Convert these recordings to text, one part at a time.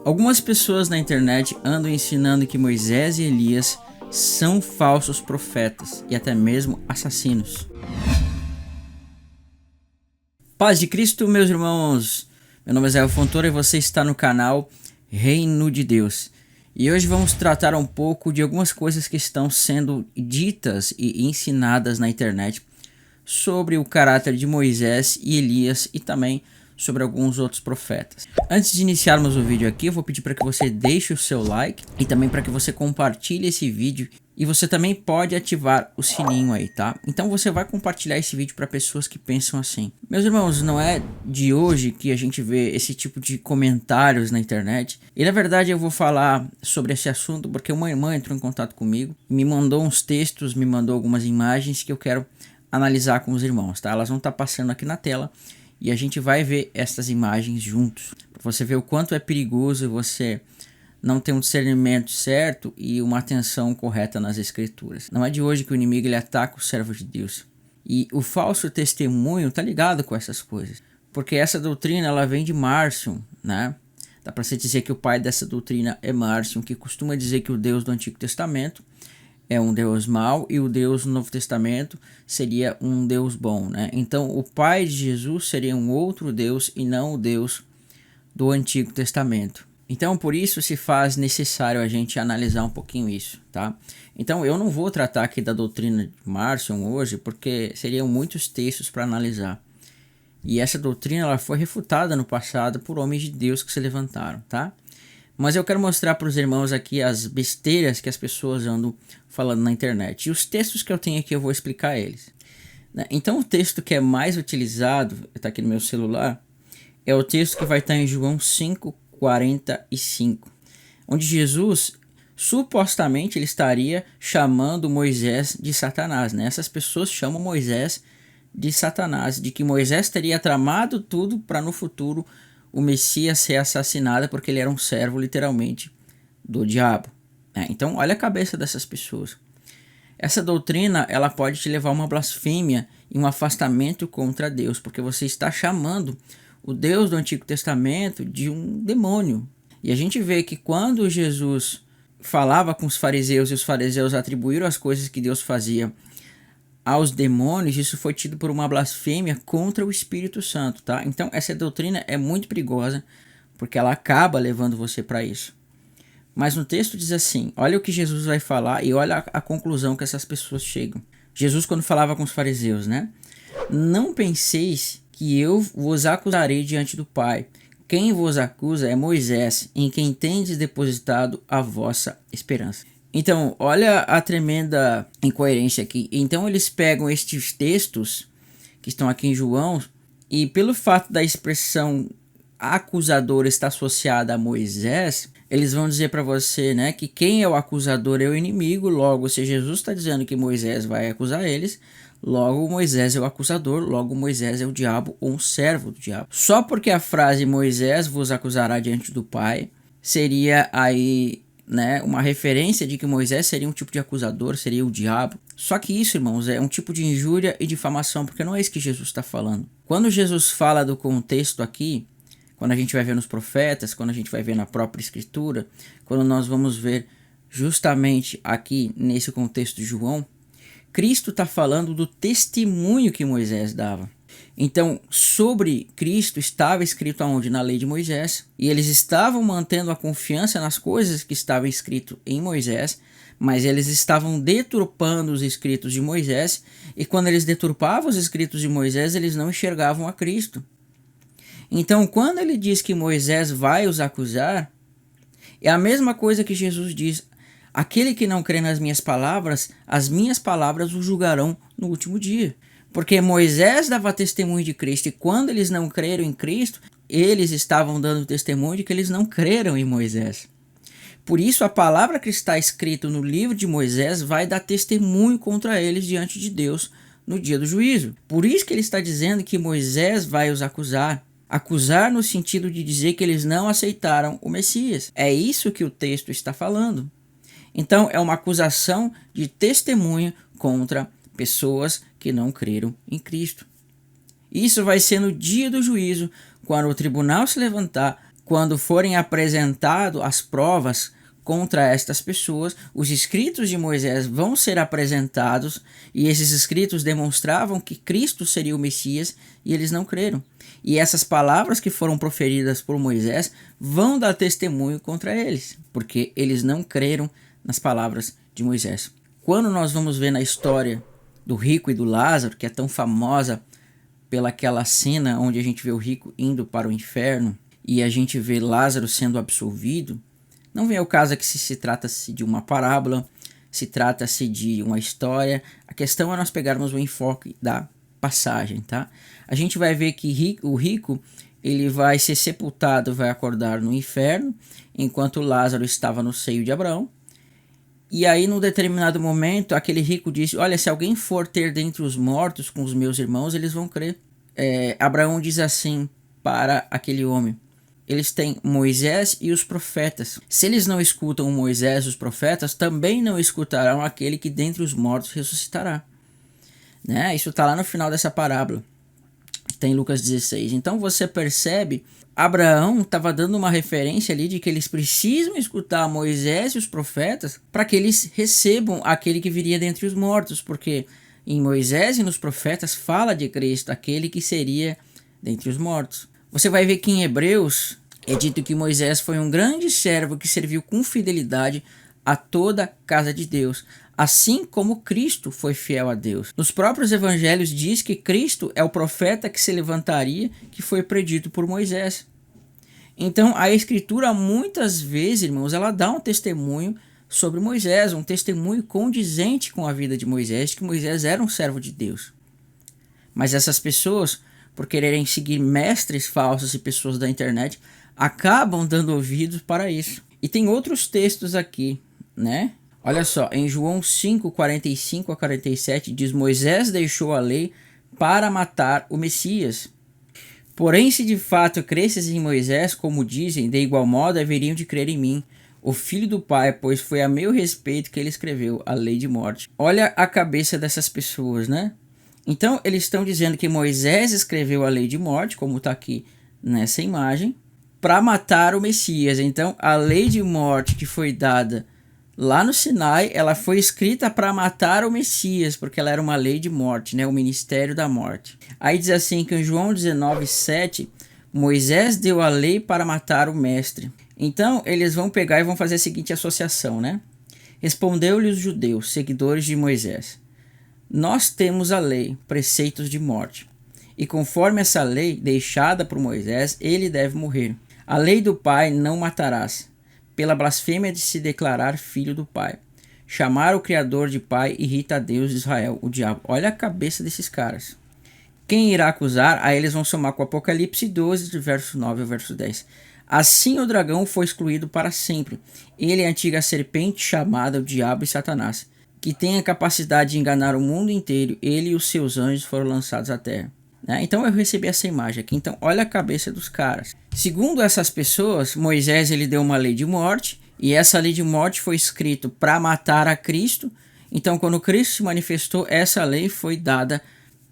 Algumas pessoas na internet andam ensinando que Moisés e Elias são falsos profetas e até mesmo assassinos. Paz de Cristo, meus irmãos! Meu nome é Zé Fontoura e você está no canal Reino de Deus. E hoje vamos tratar um pouco de algumas coisas que estão sendo ditas e ensinadas na internet sobre o caráter de Moisés e Elias e também sobre alguns outros profetas. Antes de iniciarmos o vídeo aqui, eu vou pedir para que você deixe o seu like e também para que você compartilhe esse vídeo, e você também pode ativar o sininho aí, tá? Então você vai compartilhar esse vídeo para pessoas que pensam assim. Meus irmãos, não é de hoje que a gente vê esse tipo de comentários na internet, e na verdade eu vou falar sobre esse assunto porque uma irmã entrou em contato comigo, me mandou uns textos, me mandou algumas imagens que eu quero analisar com os irmãos, tá? Elas vão estar passando aqui na tela e a gente vai ver essas imagens juntos, para você ver o quanto é perigoso você não ter um discernimento certo e uma atenção correta nas escrituras. Não é de hoje que o inimigo ele ataca o servo de Deus. E o falso testemunho tá ligado com essas coisas, porque essa doutrina ela vem de Márcio, né? Dá para se dizer que o pai dessa doutrina é Márcio, que costuma dizer que o Deus do Antigo Testamento é um Deus mau e o Deus do Novo Testamento seria um Deus bom, né? Então o pai de Jesus seria um outro Deus e não o Deus do Antigo Testamento. Então por isso se faz necessário a gente analisar um pouquinho isso, tá? Então eu não vou tratar aqui da doutrina de Márcio hoje porque seriam muitos textos para analisar. E essa doutrina ela foi refutada no passado por homens de Deus que se levantaram, tá? Mas eu quero mostrar para os irmãos aqui as besteiras que as pessoas andam falando na internet. E os textos que eu tenho aqui eu vou explicar eles. Então o texto que é mais utilizado, está aqui no meu celular, é o texto que vai estar em João 5:45, onde Jesus supostamente ele estaria chamando Moisés de Satanás, né? Essas pessoas chamam Moisés de Satanás, de que Moisés teria tramado tudo para no futuro o Messias ser assassinado porque ele era um servo literalmente do diabo. Então olha a cabeça dessas pessoas. Essa doutrina ela pode te levar a uma blasfêmia e um afastamento contra Deus, porque você está chamando o Deus do Antigo Testamento de um demônio. E a gente vê que quando Jesus falava com os fariseus e os fariseus atribuíram as coisas que Deus fazia aos demônios, isso foi tido por uma blasfêmia contra o Espírito Santo, tá? Então essa doutrina é muito perigosa, porque ela acaba levando você para isso. Mas no texto diz assim, olha o que Jesus vai falar e olha a conclusão que essas pessoas chegam. Jesus quando falava com os fariseus, né? Não penseis que eu vos acusarei diante do Pai. Quem vos acusa é Moisés, em quem tendes depositado a vossa esperança. Então, olha a tremenda incoerência aqui. Então, eles pegam estes textos que estão aqui em João e pelo fato da expressão acusador estar associada a Moisés, eles vão dizer para você, né, que quem é o acusador é o inimigo. Logo, se Jesus está dizendo que Moisés vai acusar eles, logo Moisés é o acusador, logo Moisés é o diabo ou um servo do diabo. Só porque a frase Moisés vos acusará diante do Pai seria aí, né, uma referência de que Moisés seria um tipo de acusador, seria o diabo. Só que isso, irmãos, é um tipo de injúria e difamação, porque não é isso que Jesus está falando. Quando Jesus fala do contexto aqui, quando a gente vai ver nos profetas, quando a gente vai ver na própria escritura, quando nós vamos ver justamente aqui nesse contexto de João, Cristo está falando do testemunho que Moisés dava. Então, sobre Cristo estava escrito aonde? Na lei de Moisés. E eles estavam mantendo a confiança nas coisas que estavam escrito em Moisés, mas eles estavam deturpando os escritos de Moisés, e quando eles deturpavam os escritos de Moisés, eles não enxergavam a Cristo. Então, quando ele diz que Moisés vai os acusar, é a mesma coisa que Jesus diz: aquele que não crê nas minhas palavras, as minhas palavras o julgarão no último dia. Porque Moisés dava testemunho de Cristo, e quando eles não creram em Cristo, eles estavam dando testemunho de que eles não creram em Moisés. Por isso a palavra que está escrita no livro de Moisés vai dar testemunho contra eles diante de Deus no dia do juízo. Por isso que ele está dizendo que Moisés vai os acusar. Acusar no sentido de dizer que eles não aceitaram o Messias. É isso que o texto está falando. Então é uma acusação de testemunho contra pessoas que não creram em Cristo. Isso vai ser no dia do juízo, quando o tribunal se levantar quando forem apresentadas as provas contra estas pessoas, os escritos de Moisés vão ser apresentados, e esses escritos demonstravam que Cristo seria o Messias, e eles não creram. E essas palavras que foram proferidas por Moisés vão dar testemunho contra eles, porque eles não creram nas palavras de Moisés. Quando nós vamos ver na história do rico e do Lázaro, que é tão famosa pelaquela cena onde a gente vê o rico indo para o inferno e a gente vê Lázaro sendo absolvido, não vem ao caso aqui se trata-se de uma parábola, se trata-se de uma história. A questão é nós pegarmos o enfoque da passagem, tá? A gente vai ver que o rico ele vai ser sepultado, vai acordar no inferno, enquanto Lázaro estava no seio de Abraão. E aí, num determinado momento, aquele rico disse: olha, se alguém for ter dentre os mortos com os meus irmãos, eles vão crer. Abraão diz assim para aquele homem: eles têm Moisés e os profetas. Se eles não escutam Moisés e os profetas, também não escutarão aquele que dentre os mortos ressuscitará. Né? Isso está lá no final dessa parábola. Tem Lucas 16. Então você percebe, Abraão estava dando uma referência ali de que eles precisam escutar Moisés e os profetas para que eles recebam aquele que viria dentre os mortos, porque em Moisés e nos profetas fala de Cristo, aquele que seria dentre os mortos. Você vai ver que em Hebreus é dito que Moisés foi um grande servo que serviu com fidelidade a toda a casa de Deus, assim como Cristo foi fiel a Deus. Nos próprios evangelhos diz que Cristo é o profeta que se levantaria, que foi predito por Moisés. Então a escritura muitas vezes, irmãos, ela dá um testemunho sobre Moisés, um testemunho condizente com a vida de Moisés, que Moisés era um servo de Deus. Mas essas pessoas, por quererem seguir mestres falsos e pessoas da internet, acabam dando ouvidos para isso. E tem outros textos aqui, né? Olha só, em João 5, 45 a 47, diz: Moisés deixou a lei para matar o Messias. Porém, se de fato cresces em Moisés, como dizem, de igual modo haveriam de crer em mim, o filho do Pai, pois foi a meu respeito que ele escreveu a lei de morte. Olha a cabeça dessas pessoas, né? Então, eles estão dizendo que Moisés escreveu a lei de morte, como está aqui nessa imagem, para matar o Messias. Então, a lei de morte que foi dada lá no Sinai, ela foi escrita para matar o Messias, porque ela era uma lei de morte, né? O ministério da morte. Aí diz assim que em João 19, 7, Moisés deu a lei para matar o mestre. Então, eles vão pegar e vão fazer a seguinte associação, né? Respondeu-lhe os judeus, seguidores de Moisés: nós temos a lei, preceitos de morte. E conforme essa lei, deixada por Moisés, ele deve morrer. A lei do Pai, não matarás, pela blasfêmia de se declarar filho do Pai. Chamar o Criador de Pai irrita a Deus de Israel, o diabo. Olha a cabeça desses caras. Quem irá acusar? Aí eles vão somar com Apocalipse 12, de verso 9 ao verso 10. Assim o dragão foi excluído para sempre. Ele é a antiga serpente chamada o diabo e Satanás, que tem a capacidade de enganar o mundo inteiro. Ele e os seus anjos foram lançados à terra. Então eu recebi essa imagem aqui. Então olha a cabeça dos caras. Segundo essas pessoas, Moisés ele deu uma lei de morte, e essa lei de morte foi escrita para matar a Cristo. Então quando Cristo se manifestou, essa lei foi dada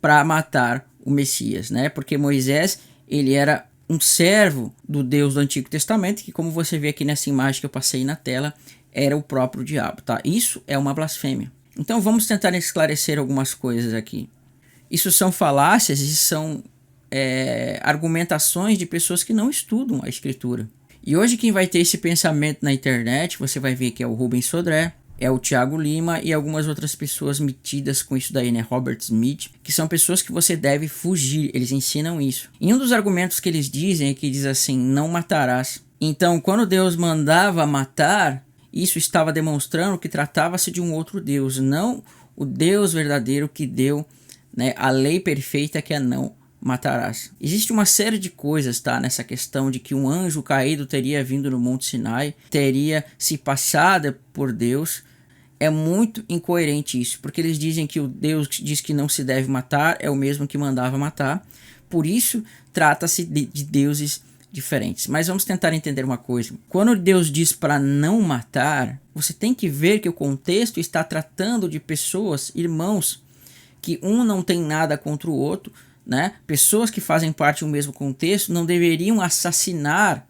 para matar o Messias, né? Porque Moisés ele era um servo do Deus do Antigo Testamento, que como você vê aqui nessa imagem que eu passei na tela, era o próprio diabo, tá? Isso é uma blasfêmia. Então vamos tentar esclarecer algumas coisas aqui. Isso são falácias e são argumentações de pessoas que não estudam a escritura. E hoje quem vai ter esse pensamento na internet, você vai ver que é o Rubens Sodré, é o Thiago Lima e algumas outras pessoas metidas com isso daí, né? Robert Smith, que são pessoas que você deve fugir, eles ensinam isso. E um dos argumentos que eles dizem é que diz assim: não matarás. Então, quando Deus mandava matar, isso estava demonstrando que tratava-se de um outro Deus, não o Deus verdadeiro que deu, né, a lei perfeita, que é não matarás. Existe uma série de coisas, tá, nessa questão de que um anjo caído teria vindo no Monte Sinai, teria se passado por Deus. É muito incoerente isso, porque eles dizem que o Deus que diz que não se deve matar é o mesmo que mandava matar. Por isso, trata-se de deuses diferentes. Mas vamos tentar entender uma coisa. Quando Deus diz para não matar, você tem que ver que o contexto está tratando de pessoas, irmãos, que um não tem nada contra o outro, né? Pessoas que fazem parte do mesmo contexto não deveriam assassinar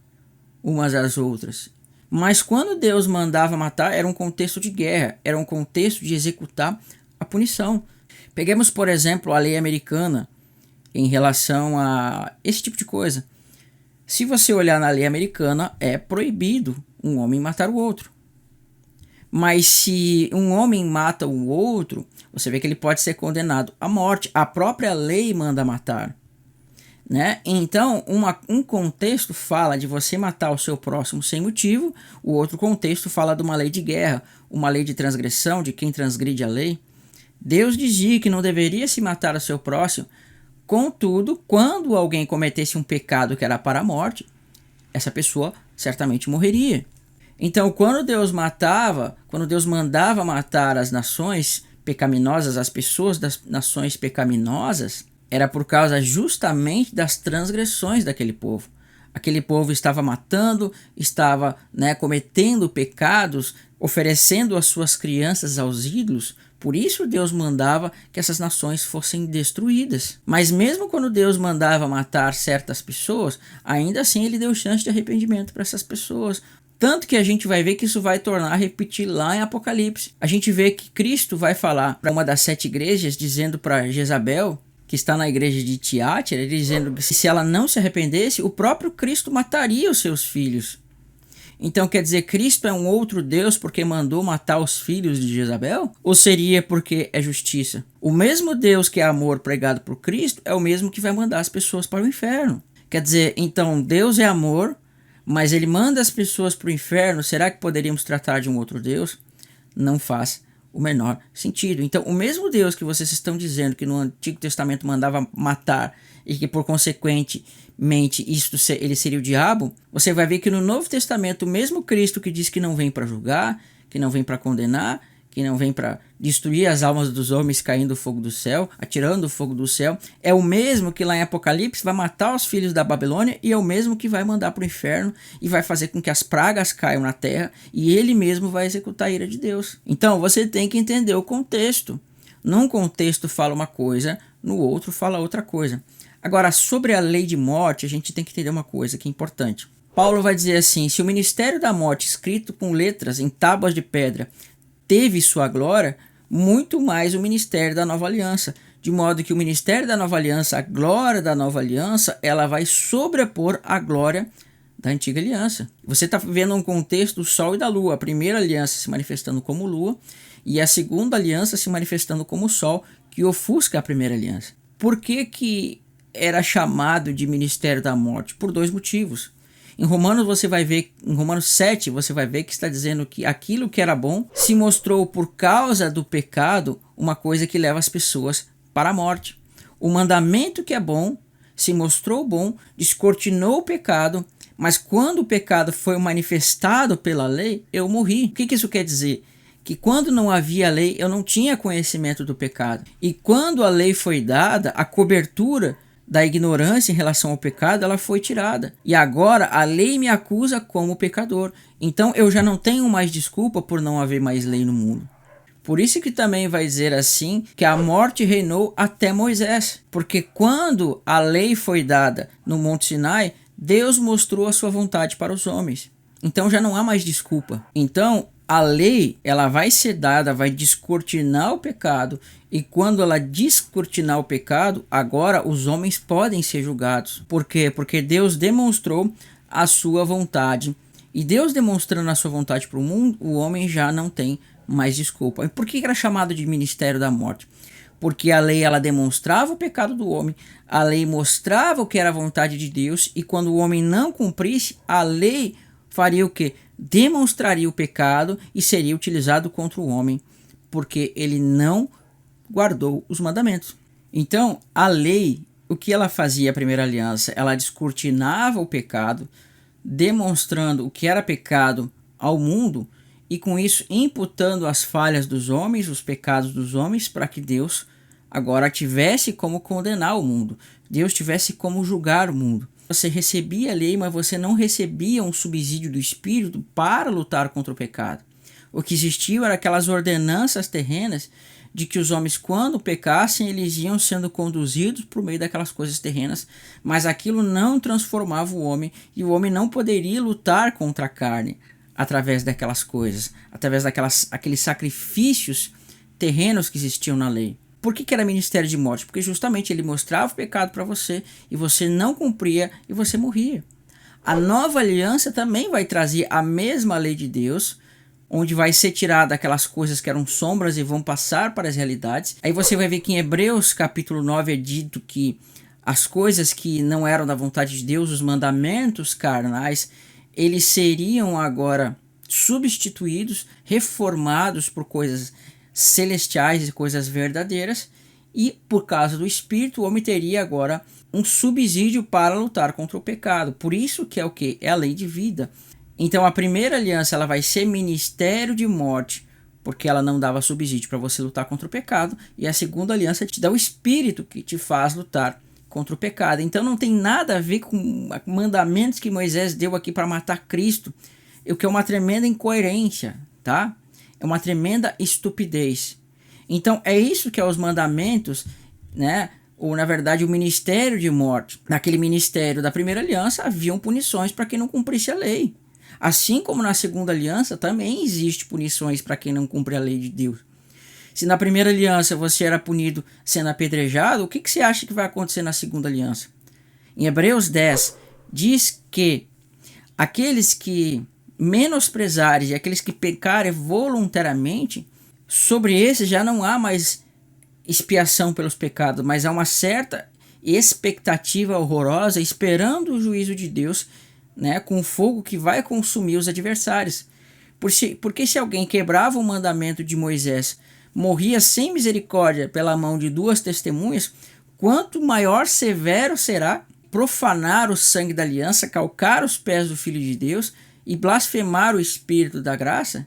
umas às outras. Mas quando Deus mandava matar, era um contexto de guerra, era um contexto de executar a punição. Peguemos, por exemplo, a lei americana em relação a esse tipo de coisa. Se você olhar na lei americana, é proibido um homem matar o outro. Mas se um homem mata o outro, você vê que ele pode ser condenado à morte. A própria lei manda matar, né? Então, um contexto fala de você matar o seu próximo sem motivo, o outro contexto fala de uma lei de guerra, uma lei de transgressão, de quem transgride a lei. Deus dizia que não deveria se matar o seu próximo, contudo, quando alguém cometesse um pecado que era para a morte, essa pessoa certamente morreria. Então, quando Deus mandava matar as nações pecaminosas, as pessoas das nações pecaminosas, era por causa justamente das transgressões daquele povo. Aquele povo estava matando, estava, cometendo pecados, oferecendo as suas crianças aos ídolos. Por isso Deus mandava que essas nações fossem destruídas. Mas mesmo quando Deus mandava matar certas pessoas, ainda assim ele deu chance de arrependimento para essas pessoas. Tanto que a gente vai ver que isso vai tornar a repetir lá em Apocalipse. A gente vê que Cristo vai falar para uma das 7 igrejas, dizendo para Jezabel, que está na igreja de Tiátira, dizendo que se ela não se arrependesse, o próprio Cristo mataria os seus filhos. Então quer dizer, Cristo é um outro Deus porque mandou matar os filhos de Jezabel? Ou seria porque é justiça? O mesmo Deus que é amor pregado por Cristo é o mesmo que vai mandar as pessoas para o inferno. Quer dizer, então Deus é amor, mas ele manda as pessoas para o inferno. Será que poderíamos tratar de um outro Deus? Não faz o menor sentido. Então, o mesmo Deus que vocês estão dizendo que no Antigo Testamento mandava matar e que por consequentemente ele seria o diabo, você vai ver que no Novo Testamento o mesmo Cristo que diz que não vem para julgar, que não vem para condenar, que não vem para destruir as almas dos homens caindo o fogo do céu, atirando o fogo do céu, é o mesmo que lá em Apocalipse vai matar os filhos da Babilônia e é o mesmo que vai mandar para o inferno e vai fazer com que as pragas caiam na terra e ele mesmo vai executar a ira de Deus. Então você tem que entender o contexto. Num contexto fala uma coisa, no outro fala outra coisa. Agora, sobre a lei de morte, a gente tem que entender uma coisa que é importante. Paulo vai dizer assim: se o ministério da morte escrito com letras em tábuas de pedra teve sua glória, muito mais o ministério da nova aliança, de modo que o ministério da nova aliança, a glória da nova aliança, ela vai sobrepor a glória da antiga aliança. Você está vendo um contexto do sol e da lua, a primeira aliança se manifestando como lua e a segunda aliança se manifestando como sol, que ofusca a primeira aliança. Por que era chamado de ministério da morte? Por 2 motivos. Em Romanos você vai ver, em Romanos 7, você vai ver que está dizendo que aquilo que era bom se mostrou por causa do pecado uma coisa que leva as pessoas para a morte. O mandamento que é bom se mostrou bom, descortinou o pecado, mas quando o pecado foi manifestado pela lei, eu morri. O que isso quer dizer? Que quando não havia lei, eu não tinha conhecimento do pecado. E quando a lei foi dada, a cobertura da ignorância em relação ao pecado, ela foi tirada. E agora a lei me acusa como pecador. Então eu já não tenho mais desculpa por não haver mais lei no mundo. Por isso que também vai dizer assim, que a morte reinou até Moisés. Porque quando a lei foi dada no Monte Sinai, Deus mostrou a sua vontade para os homens. Então já não há mais desculpa. Então a lei, ela vai ser dada, vai descortinar o pecado, e quando ela descortinar o pecado, agora os homens podem ser julgados. Por quê? Porque Deus demonstrou a sua vontade. E Deus demonstrando a sua vontade para o mundo, o homem já não tem mais desculpa. E por que era chamado de ministério da morte? Porque a lei, ela demonstrava o pecado do homem, a lei mostrava o que era a vontade de Deus, e quando o homem não cumprisse, a lei faria o quê? Demonstraria o pecado e seria utilizado contra o homem, porque ele não guardou os mandamentos. Então, a lei, o que ela fazia, a primeira aliança? Ela descortinava o pecado, demonstrando o que era pecado ao mundo, e com isso imputando as falhas dos homens, os pecados dos homens, para que Deus agora tivesse como condenar o mundo, Deus tivesse como julgar o mundo. Você recebia a lei, mas você não recebia um subsídio do Espírito para lutar contra o pecado. O que existia eram aquelas ordenanças terrenas de que os homens, quando pecassem, eles iam sendo conduzidos por meio daquelas coisas terrenas, mas aquilo não transformava o homem, e o homem não poderia lutar contra a carne através daquelas coisas, através aqueles sacrifícios terrenos que existiam na lei. Por que era ministério de morte? Porque justamente ele mostrava o pecado para você, e você não cumpria, e você morria. A nova aliança também vai trazer a mesma lei de Deus, onde vai ser tirada aquelas coisas que eram sombras e vão passar para as realidades. Aí você vai ver que em Hebreus capítulo 9 é dito que as coisas que não eram da vontade de Deus, os mandamentos carnais, eles seriam agora substituídos, reformados por coisas celestiais e coisas verdadeiras, e por causa do Espírito o homem teria agora um subsídio para lutar contra o pecado. Por isso que é o que? É a lei de vida. Então a primeira aliança ela vai ser ministério de morte, porque ela não dava subsídio para você lutar contra o pecado, e a segunda aliança te dá o Espírito que te faz lutar contra o pecado. Então não tem nada a ver com mandamentos que Moisés deu aqui para matar Cristo, o que é uma tremenda incoerência, tá? É uma tremenda estupidez. Então é isso que é os mandamentos, né? Ou na verdade o ministério de morte. Naquele ministério da primeira aliança haviam punições para quem não cumprisse a lei. Assim como na segunda aliança também existe punições para quem não cumpre a lei de Deus. Se na primeira aliança você era punido sendo apedrejado, o que você acha que vai acontecer na segunda aliança? Em Hebreus 10 diz que aqueles que menosprezarem e aqueles que pecarem voluntariamente, sobre esses já não há mais expiação pelos pecados, mas há uma certa expectativa horrorosa esperando o juízo de Deus, né, com fogo que vai consumir os adversários. Porque se alguém quebrava o mandamento de Moisés, morria sem misericórdia pela mão de duas testemunhas, quanto maior severo será profanar o sangue da aliança, calcar os pés do Filho de Deus e blasfemar o Espírito da graça?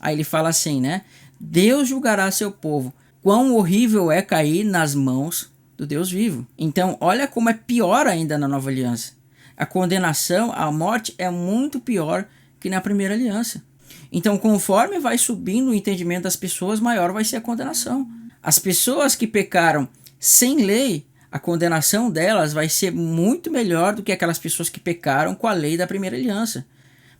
Aí ele fala assim, né? Deus julgará seu povo. Quão horrível é cair nas mãos do Deus vivo. Então, olha como é pior ainda na nova aliança. A condenação, a morte é muito pior que na primeira aliança. Então, conforme vai subindo o entendimento das pessoas, maior vai ser a condenação. As pessoas que pecaram sem lei, a condenação delas vai ser muito melhor do que aquelas pessoas que pecaram com a lei da primeira aliança.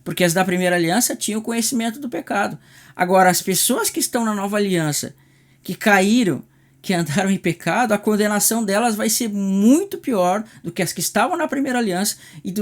Porque as da primeira aliança tinham conhecimento do pecado. Agora, as pessoas que estão na nova aliança, que caíram, que andaram em pecado, a condenação delas vai ser muito pior do que as que estavam na primeira aliança e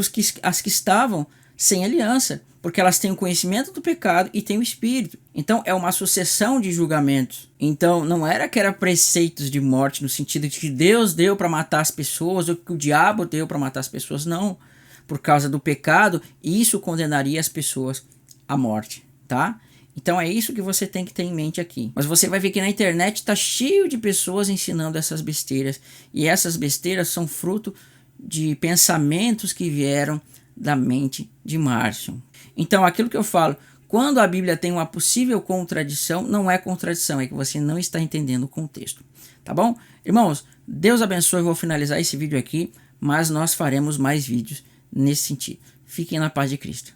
as que estavam sem aliança, porque elas têm o conhecimento do pecado e têm o Espírito. Então é uma sucessão de julgamentos. Então não era que era preceitos de morte no sentido de que Deus deu para matar as pessoas ou que o diabo deu para matar as pessoas, não. Por causa do pecado, isso condenaria as pessoas à morte, tá? Então é isso que você tem que ter em mente aqui. Mas você vai ver que na internet está cheio de pessoas ensinando essas besteiras. E essas besteiras são fruto de pensamentos que vieram da mente de Márcio. Então aquilo que eu falo, quando a Bíblia tem uma possível contradição, não é contradição, é que você não está entendendo o contexto. Tá bom? Irmãos, Deus abençoe, eu vou finalizar esse vídeo aqui, mas nós faremos mais vídeos nesse sentido. Fiquem na paz de Cristo.